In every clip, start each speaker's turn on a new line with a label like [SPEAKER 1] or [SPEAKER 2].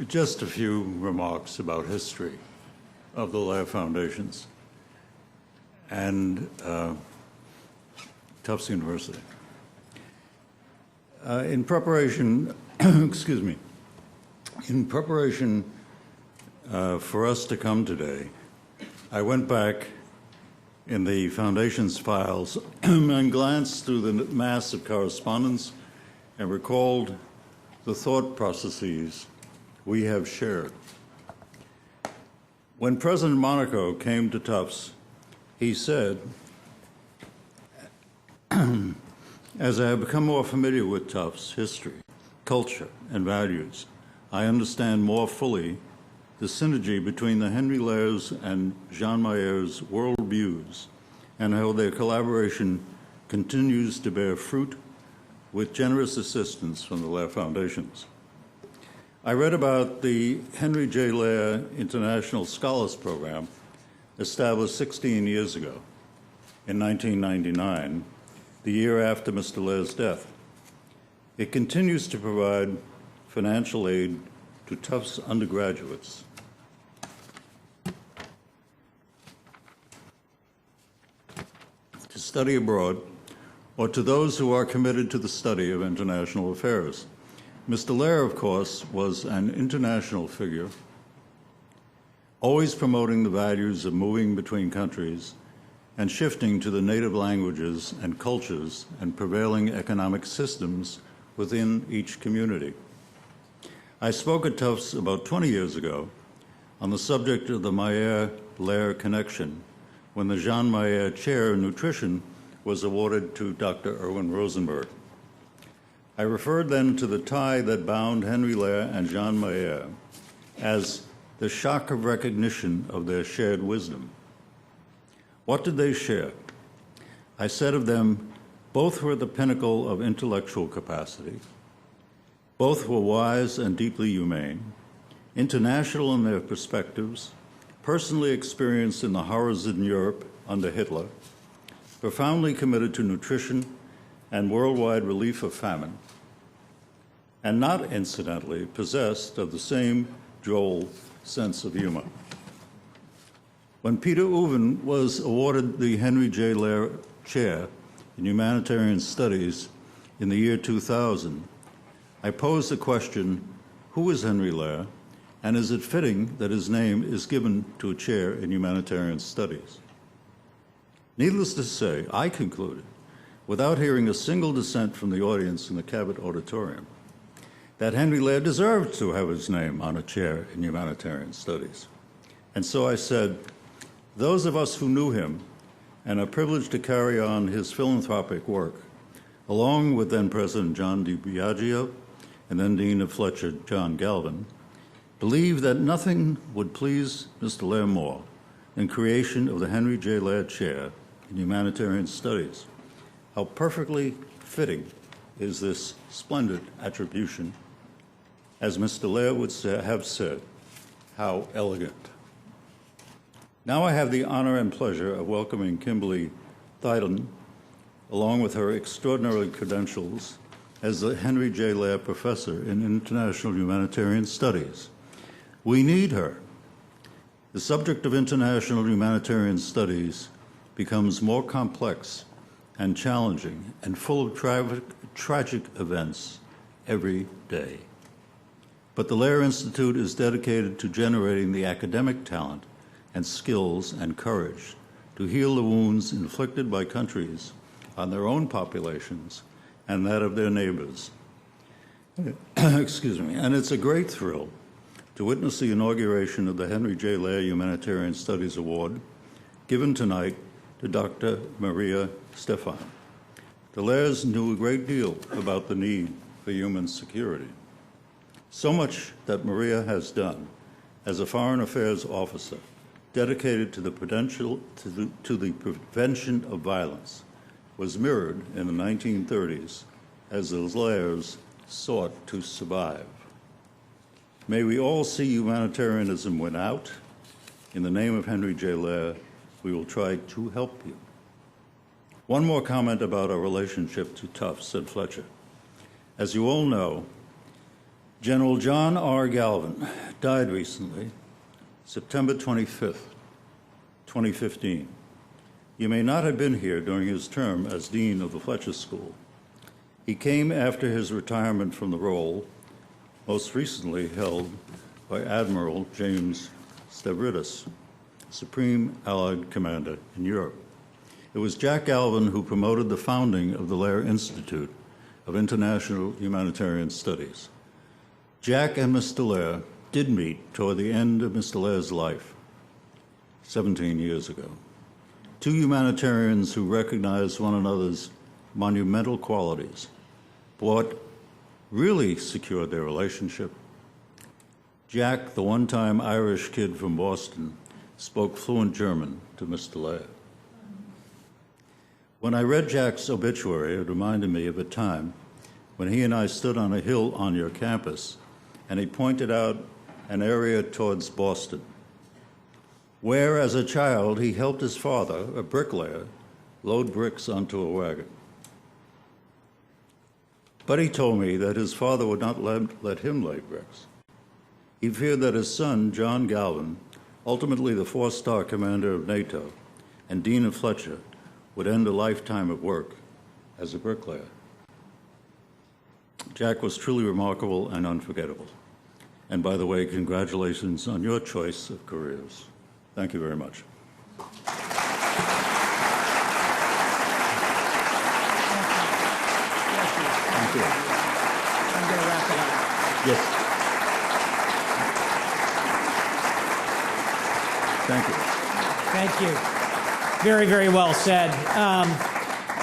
[SPEAKER 1] Just a few remarks about history of the Leir Foundations and Tufts University. In preparation, excuse me, in preparation for us to come today, I went back in the Foundation's files and glanced through the mass of correspondence and recalled the thought processes we have shared. When President Monaco came to Tufts, he said, as I have become more familiar with Tufts' history, culture, and values, I understand more fully the synergy between the Henry Leirs and Jean Maier's worldviews and how their collaboration continues to bear fruit with generous assistance from the Leir Foundations. I read about the Henry J. Leir International Scholars Program established 16 years ago in 1999, the year after Mr. Leir's death. It continues to provide financial aid to Tufts undergraduates to study abroad or to those who are committed to the study of international affairs. Mr. Leir, of course, was an international figure, always promoting the values of moving between countries and shifting to the native languages and cultures and prevailing economic systems within each community. I spoke at Tufts about 20 years ago on the subject of the Maier-Leir connection when the Jean Maier Chair in Nutrition was awarded to Dr. Erwin Rosenberg. I referred then to the tie that bound Henry Leir and Jean Maier as the shock of recognition of their shared wisdom. What did they share? I said of them, both were at the pinnacle of intellectual capacity. Both were wise and deeply humane, international in their perspectives, personally experienced in the horrors in Europe under Hitler, profoundly committed to nutrition and worldwide relief of famine, and not incidentally possessed of the same droll sense of humor. When Peter Oven was awarded the Henry J. Leir Chair in Humanitarian Studies in the year 2000, I posed the question, who is Henry Leir, and is it fitting that his name is given to a chair in Humanitarian Studies? Needless to say, I concluded, without hearing a single dissent from the audience in the Cabot Auditorium, that Henry Leir deserved to have his name on a chair in Humanitarian Studies. And so I said, those of us who knew him and are privileged to carry on his philanthropic work, along with then President John D. Biagio and then Dean of Fletcher, John Galvin, believe that nothing would please Mr. Leir more than creation of the Henry J. Leir Chair in Humanitarian Studies. How perfectly fitting is this splendid attribution. As Mr. Leir would have said, how elegant. Now I have the honor and pleasure of welcoming Kimberly Theilen, along with her extraordinary credentials as the Henry J. Leir Professor in International Humanitarian Studies. We need her. The subject of international humanitarian studies becomes more complex and challenging and full of tragic events every day. But the Leir Institute is dedicated to generating the academic talent and skills and courage to heal the wounds inflicted by countries on their own populations and that of their neighbors. Excuse me. And it's a great thrill to witness the inauguration of the Henry J. Leir Humanitarian Studies Award, given tonight to Dr. Maria Stefan. The Leirs knew a great deal about the need for human security. So much that Maria has done as a foreign affairs officer dedicated to the prevention of violence was mirrored in the 1930s as the Leirs sought to survive. May we all see humanitarianism win out. In the name of Henry J. Leir, we will try to help you. One more comment about our relationship to Tufts and Fletcher. As you all know, General John R. Galvin died recently, September 25th, 2015. You may not have been here during his term as Dean of the Fletcher School. He came after his retirement from the role, most recently held by Admiral James Stavridis, Supreme Allied Commander in Europe. It was Jack Galvin who promoted the founding of the Leir Institute of International Humanitarian Studies. Jack and Mr. Leir did meet toward the end of Mr. Leir's life, 17 years ago. Two humanitarians who recognized one another's monumental qualities. But what really secured their relationship, Jack, the one-time Irish kid from Boston, spoke fluent German to Mr. Leir. When I read Jack's obituary, it reminded me of a time when he and I stood on a hill on your campus, and he pointed out an area towards Boston, where, as a child, he helped his father, a bricklayer, load bricks onto a wagon. But he told me that his father would not let him lay bricks. He feared that his son, John Galvin, ultimately the four-star commander of NATO and Dean of Fletcher, would end a lifetime of work as a bricklayer. Jack was truly remarkable and unforgettable. And by the way, congratulations on your choice of careers. Thank you very much. Thank you.
[SPEAKER 2] I'm going to wrap it up.
[SPEAKER 1] Yes. Thank you.
[SPEAKER 2] Thank you. Very, very well said.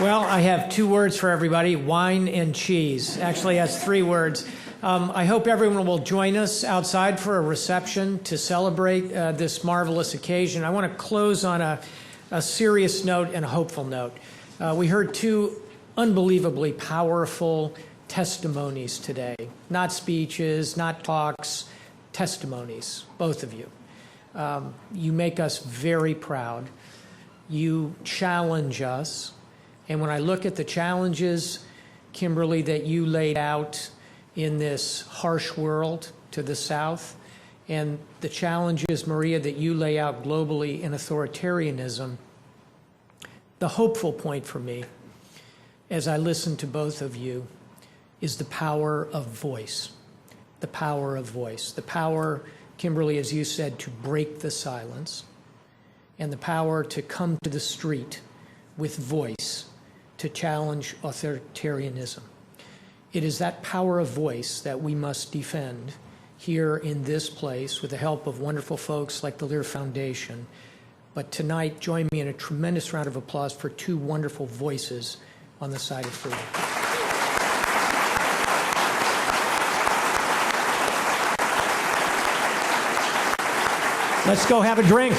[SPEAKER 2] Well, I have two words for everybody, wine and cheese. Actually, it has three words. I hope everyone will join us outside for a reception to celebrate this marvelous occasion. I want to close on a serious note and a hopeful note. We heard two unbelievably powerful testimonies today. Not speeches, not talks, testimonies, both of you. You make us very proud. You challenge us. And when I look at the challenges, Kimberly, that you laid out in this harsh world to the south, and the challenges, Maria, that you lay out globally in authoritarianism, the hopeful point for me, as I listen to both of you, is the power of voice. The power of voice. The power, Kimberly, as you said, to break the silence, and the power to come to the street with voice to challenge authoritarianism. It is that power of voice that we must defend here in this place with the help of wonderful folks like the Leir Foundation. But tonight, join me in a tremendous round of applause for two wonderful voices on the side of freedom. Let's go have a drink.